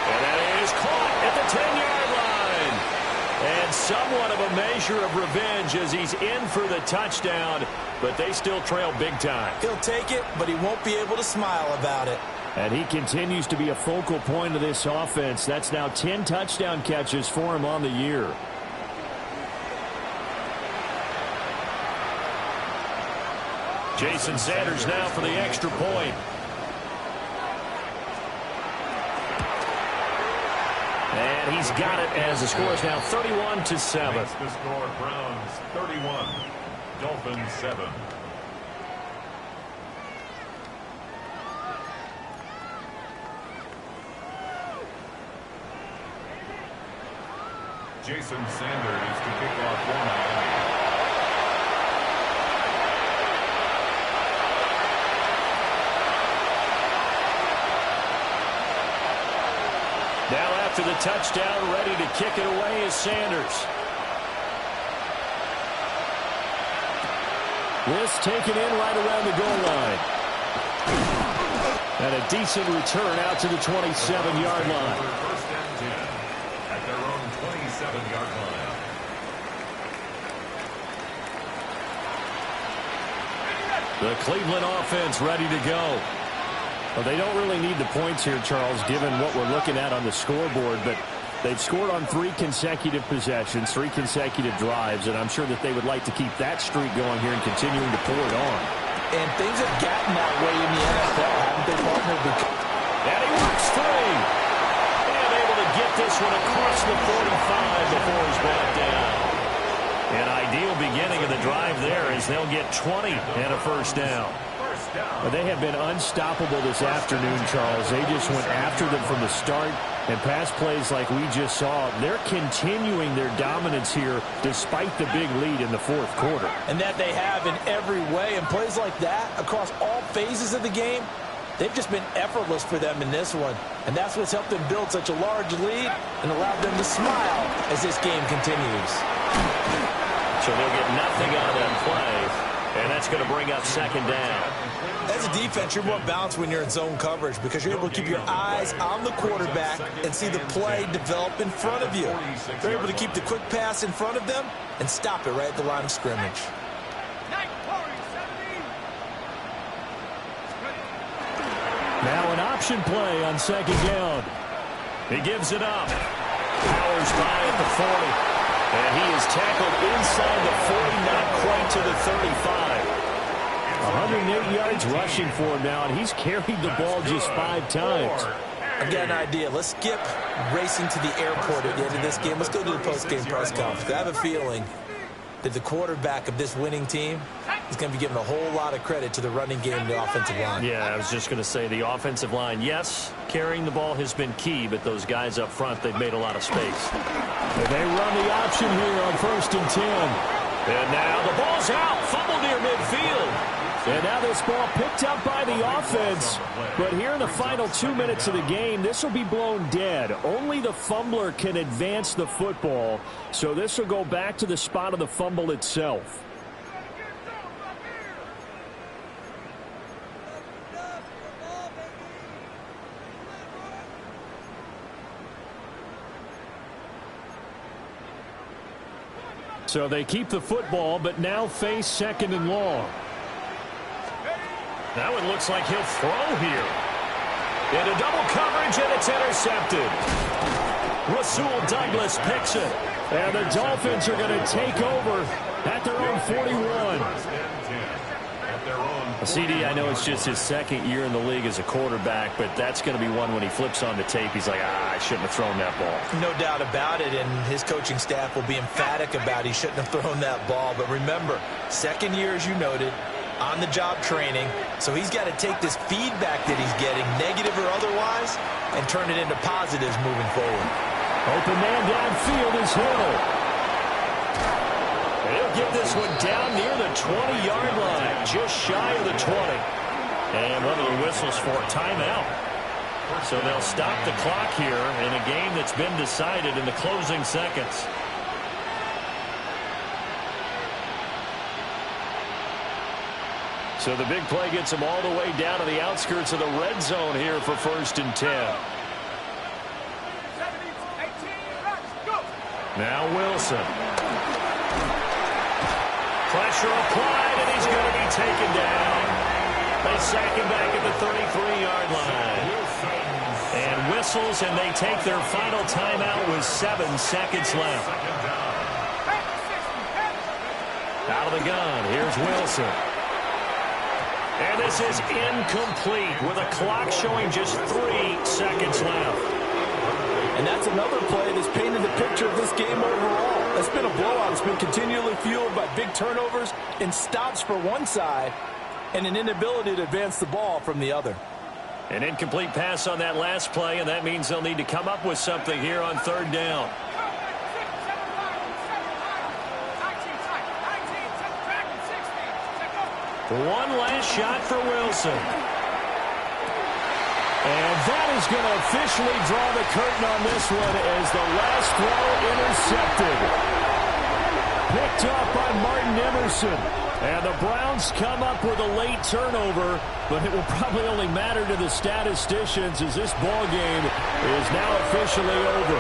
And that is caught at the 10-yard line. And somewhat of a measure of revenge as he's in for the touchdown, but they still trail big time. He'll take it, but he won't be able to smile about it. And he continues to be a focal point of this offense. That's now 10 touchdown catches for him on the year. Jason Sanders now for the extra point. And he's got it as the score is now 31-7. The score, Browns 31, Dolphins 7. Jason Sanders to kick off for Miami. Now after the touchdown, ready to kick it away is Sanders. This taken in right around the goal line. And a decent return out to the 27-yard line. First and 10 at their own 27-yard line. The Cleveland offense ready to go. Well, they don't really need the points here, Charles, given what we're looking at on the scoreboard, but they've scored on 3 consecutive possessions, 3 consecutive drives, and I'm sure that they would like to keep that streak going here and continuing to pour it on. And things have gotten that way in the NFL, haven't they, partner? And he works free. And able to get this one across the 45 before he's brought down. An ideal beginning of the drive there as they'll get 20 and a first down. But they have been unstoppable this afternoon, Charles. They just went after them from the start, and pass plays like we just saw, they're continuing their dominance here despite the big lead in the fourth quarter. And that they have in every way, and plays like that across all phases of the game, they've just been effortless for them in this one. And that's what's helped them build such a large lead and allowed them to smile as this game continues. So they'll get nothing on that play, and that's going to bring up second down. As a defense, you're more balanced when you're in zone coverage because you're able to keep your eyes on the quarterback and see the play develop in front of you. They're able to keep the quick pass in front of them and stop it right at the line of scrimmage. Now an option play on second down. He gives it up. Powers by at the 40. And he is tackled inside the 40, not quite to the 35. 108 yards rushing for him now, and he's carried the ball just 5 times. I got an idea. Let's skip racing to the airport at the end of this game. Let's go to the post-game press conference. I have a feeling that the quarterback of this winning team is going to be given a whole lot of credit to the running game and the offensive line. Yeah, I was just going to say the offensive line, yes, carrying the ball has been key, but those guys up front, they've made a lot of space. And they run the option here on 1st and 10. And now the ball's out, fumble near midfield. And now this ball picked up by the offense. But here in the final 2 minutes of the game, this will be blown dead. Only the fumbler can advance the football. So this will go back to the spot of the fumble itself. So they keep the football, but now face 2nd and long. Now it looks like he'll throw here. Into double coverage, and it's intercepted. Rasul Douglas picks it. And the Dolphins are going to take over at their own 41. CD, I know it's just his 2nd year in the league as a quarterback, but that's going to be one when he flips on the tape, he's like, I shouldn't have thrown that ball. No doubt about it, and his coaching staff will be emphatic about he shouldn't have thrown that ball. But remember, 2nd year, as you noted, on-the-job training, so he's got to take this feedback that he's getting, negative or otherwise, and turn it into positives moving forward. Open man downfield is Hill. He'll get this one down near the 20-yard line, just shy of the 20. And one of the whistles for a timeout. So they'll stop the clock here in a game that's been decided in the closing seconds. So the big play gets him all the way down to the outskirts of the red zone here for 1st and 10. Now Wilson. Pressure applied, and he's going to be taken down. They sack him back at the 33-yard line. And whistles, and they take their final timeout with 7 seconds left. Out of the gun, here's Wilson. And this is incomplete with a clock showing just 3 seconds left. And that's another play that's painted the picture of this game overall. It's been a blowout. It's been continually fueled by big turnovers and stops for one side and an inability to advance the ball from the other. An incomplete pass on that last play, and that means they'll need to come up with something here on third down. One last shot for Wilson. And that is going to officially draw the curtain on this one as the last throw intercepted. Picked off by Martin Emerson. And the Browns come up with a late turnover, but it will probably only matter to the statisticians as this ball game is now officially over.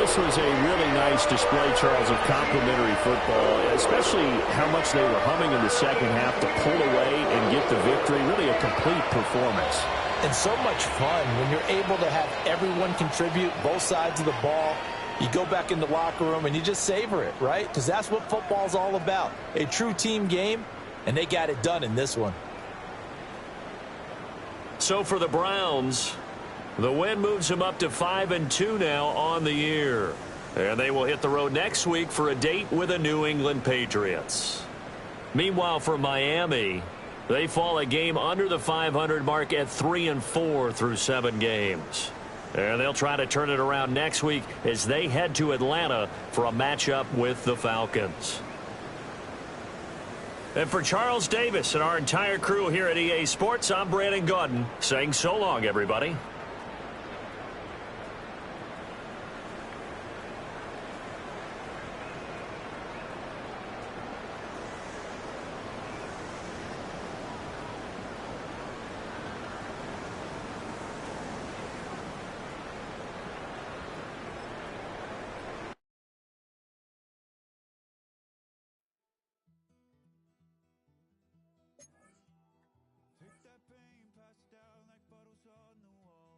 This was a really nice display, Charles, of complimentary football, especially how much they were humming in the second half to pull away and get the victory. Really a complete performance. And so much fun when you're able to have everyone contribute, both sides of the ball. You go back in the locker room and you just savor it, right? Because that's what football's all about. A true team game, and they got it done in this one. So for the Browns, the win moves them up to 5-2 now on the year. And they will hit the road next week for a date with the New England Patriots. Meanwhile, for Miami, they fall a game under the 500 mark at 3-4 through 7 games. And they'll try to turn it around next week as they head to Atlanta for a matchup with the Falcons. And for Charles Davis and our entire crew here at EA Sports, I'm Brandon Gaudin saying so long, everybody. Take that pain, pass it down like bottles on the wall.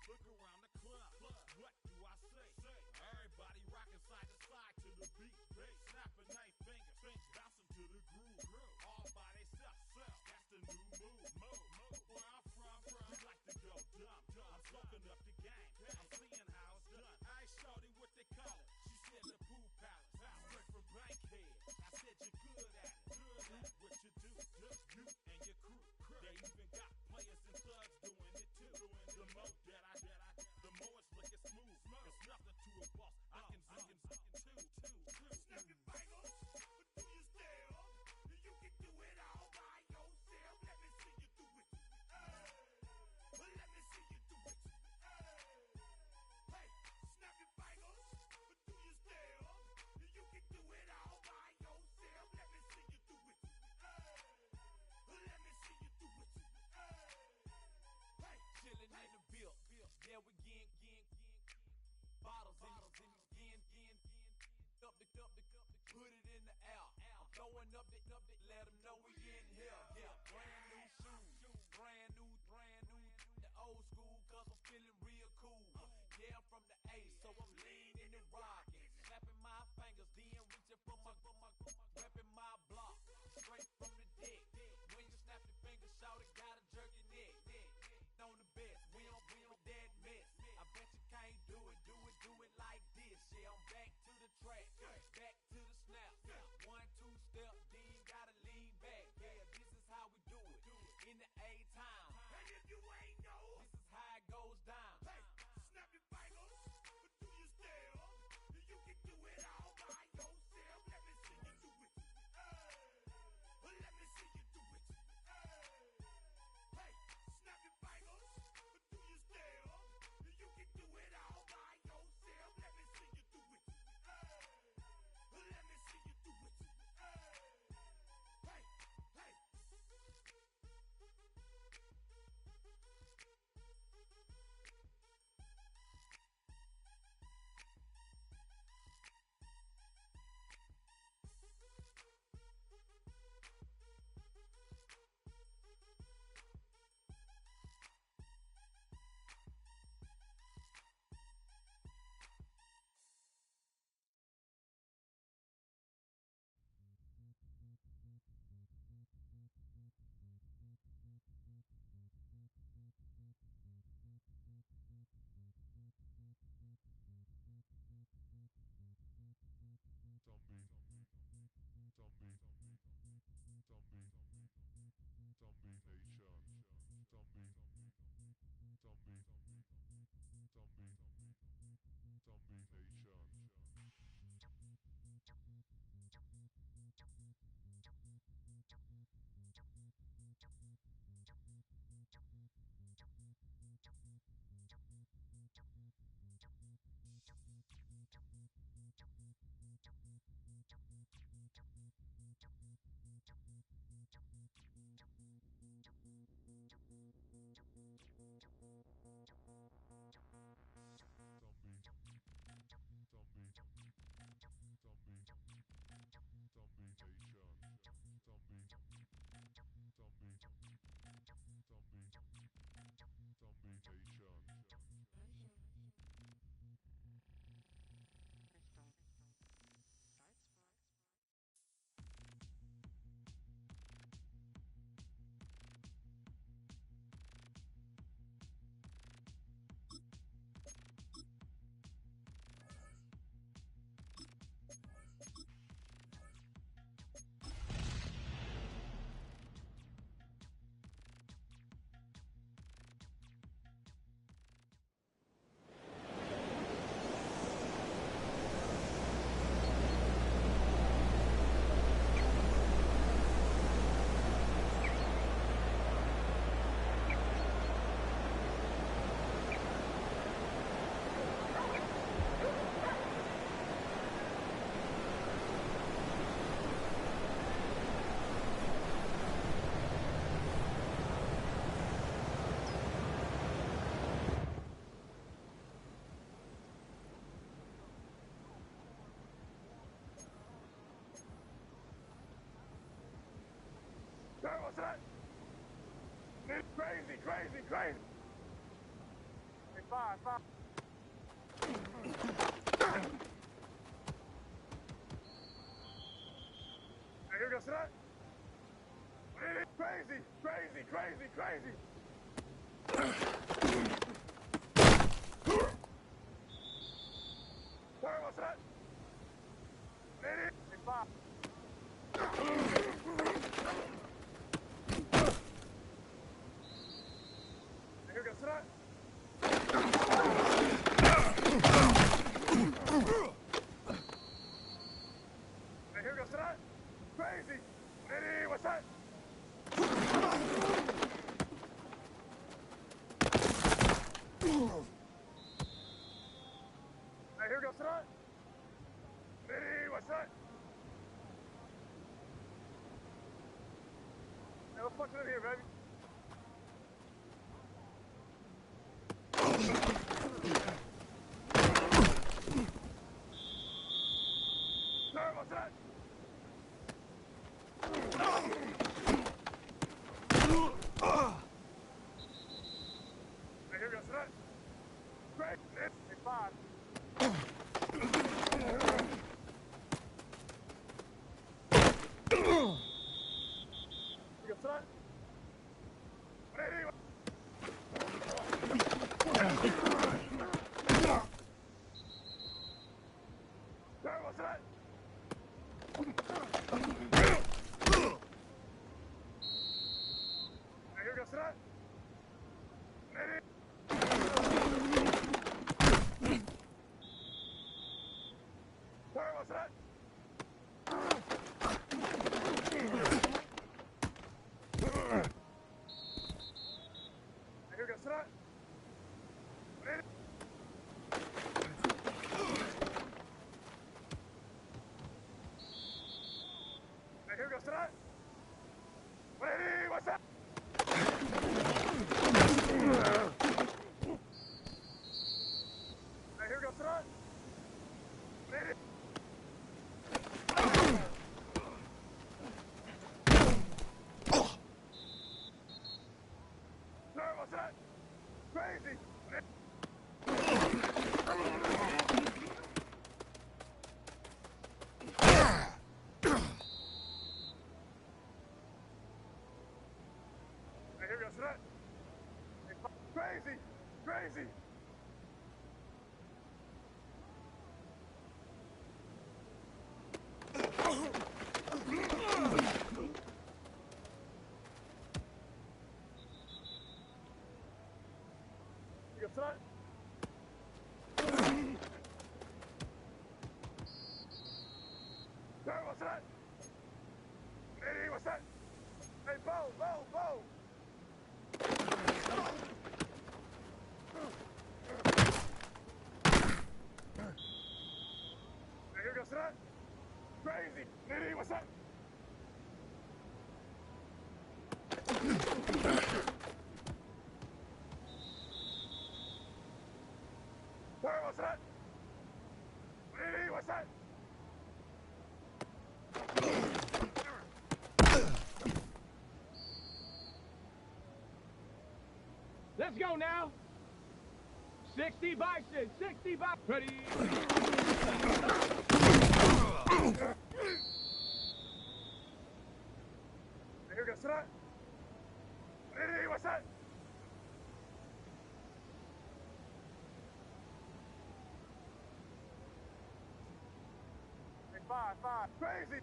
Look around the club. What do I say? Everybody rocking side to side to the beat. Snapping their fingers, bouncing to the groove. All by themselves. That's the new move. Where I'm from, we like to go dumb. I'm soaking up the game. I'm seeing how it's done. I shorty what they call it. She said the pool palace. Straight from Bankhead. I said you're good at it. What you do, you and your crew. They even got players and thugs doing it too. The more the more it's looking smooth. It's nothing to a boss. I can two. Snap your fingers, do your style. You can do it all by yourself. Let me see you do it. Let me see you do it. Hey, snap your fingers, do your style. You can do it all by yourself. Let me see you do it. Let me see you do it. Hey, chillin' in the bill. Yeah, we getting bottles in again. Up the put it in the air. I'm throwing up the, let them know we in here. Yeah, brand new shoes, brand new. The old school, cause I'm feeling real cool. Yeah, I'm from the A, so I'm leaning and rocking. Snapping my fingers, then reaching for my repping my block. Straight from the deck. When you snap your fingers, shout it, gotta jerk your neck. On the best, we don't that mess. I bet you can't do it like this. Yeah, I'm back to the track, back to the snap. 1, 2 step, then gotta lean back. Yeah, this is how we do it in the A time. And if you ain't know, this is how it goes down. Hey, snap your fingers, do your step. You can do it all by yourself. Let me see you do it. Let me see you do it. Hey, snap your fingers, do your step. You can do it all by yourself. Let me see you do it. Let me see you do it. Hey. It's crazy. Hey, here goes that. Crazy, crazy, crazy, crazy. Sorry, what's that? Hey, five. Here goes that. Hey, here goes that. Crazy. Hey, what's that? Hey, here goes that. Hey, what's that? Hey, let's punch it in here, baby. Sorry, what's that? Hey, here goes that. Great. Hey, five. Here goes that. Hey, sorry, what's that? Hey, here goes that. Hey, sorry, what's that? Hey, here goes that. Hey, hey, here goes that. Hey, what's that? Hey, here goes that. Hey, sorry, what's that? Crazy. Hey, here goes that. Hey, crazy, crazy. Here goes that. Sorry, what's that? Hey, what's that? Hey, Bo, Bo, Bo. Hey, here goes that. Crazy. Hey, what's that? Sorry, what's that? Hey, what's that? Let's go now. 60 bison, 60 bison. Ready? Hey, here goes that. Hey, what's that? Hey, five, five. Crazy.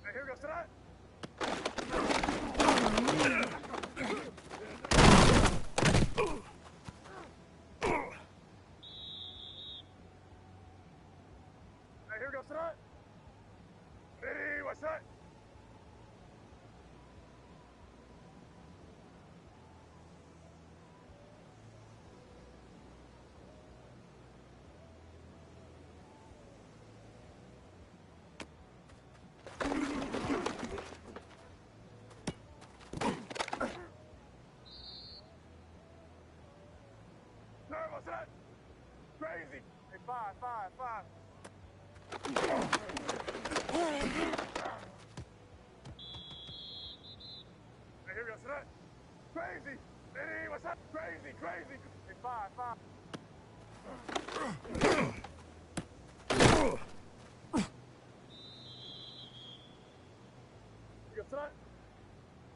Hey, here goes that. Hey, here goes that. Hey, what's that? Sorry, what's that? Crazy. Hey, five, five, five.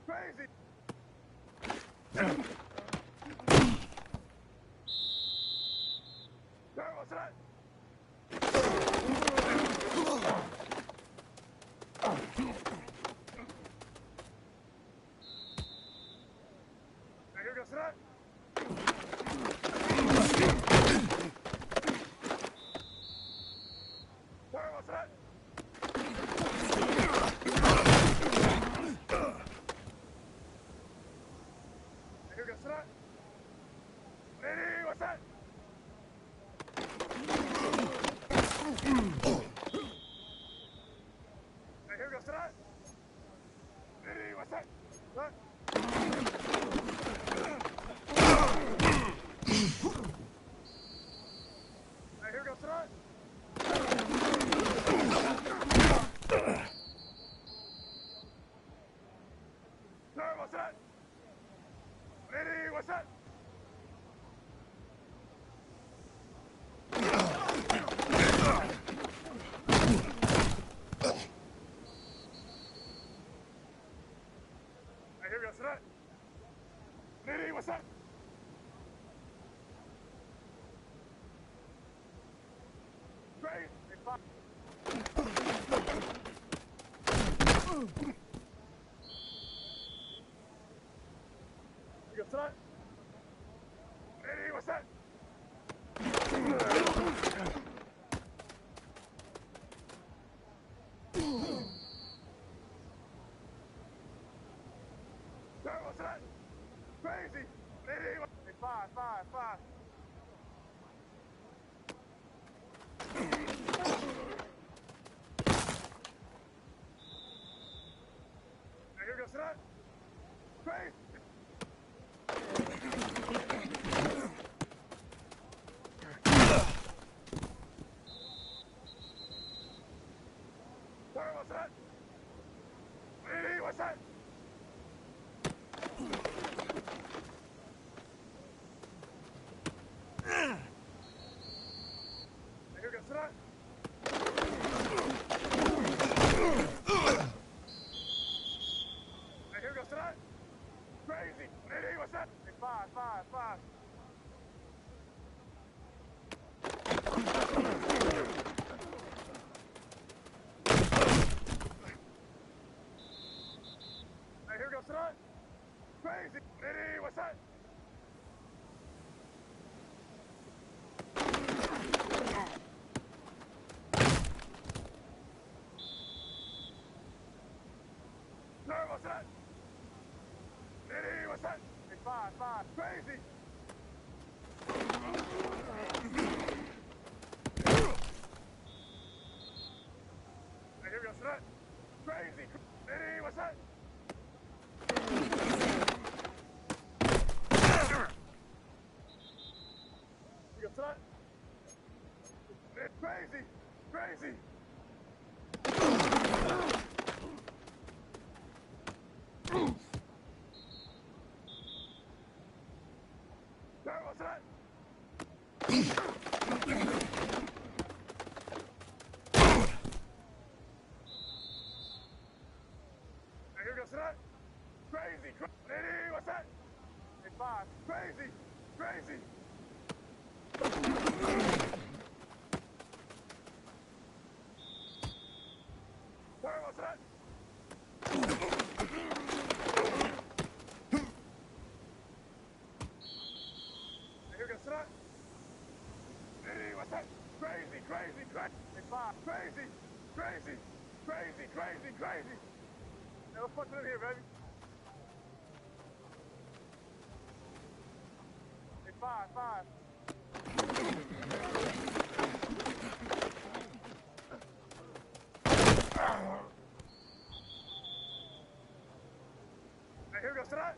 Crazy. What's that? Here goes that. What's that? Here goes that. Ready, what's that? Here goes that. Ready, what's that? What? Here goes that. What's that? Ready, what's that? Here goes that. Ready, what's that? Great. Here goes that. Ready, what's that? What's that? Crazy. Ready, five. Here goes that. Crazy. What's that? Ready, what's that? Here goes that. Here goes that. Crazy. Ready, what's that? Five. Here goes that. Crazy. Ready, what's that? What's that? Ready, what's that? Five. Crazy. Here goes that. Crazy. Ready, what's that? Here goes that. Crazy. What's that? Here goes that. Crazy. Ready, what's that? Five. Crazy. What's that? Here goes that. Ready, what's that? Crazy. Five. Crazy. Now let's put it in here, baby. Five. Here goes that.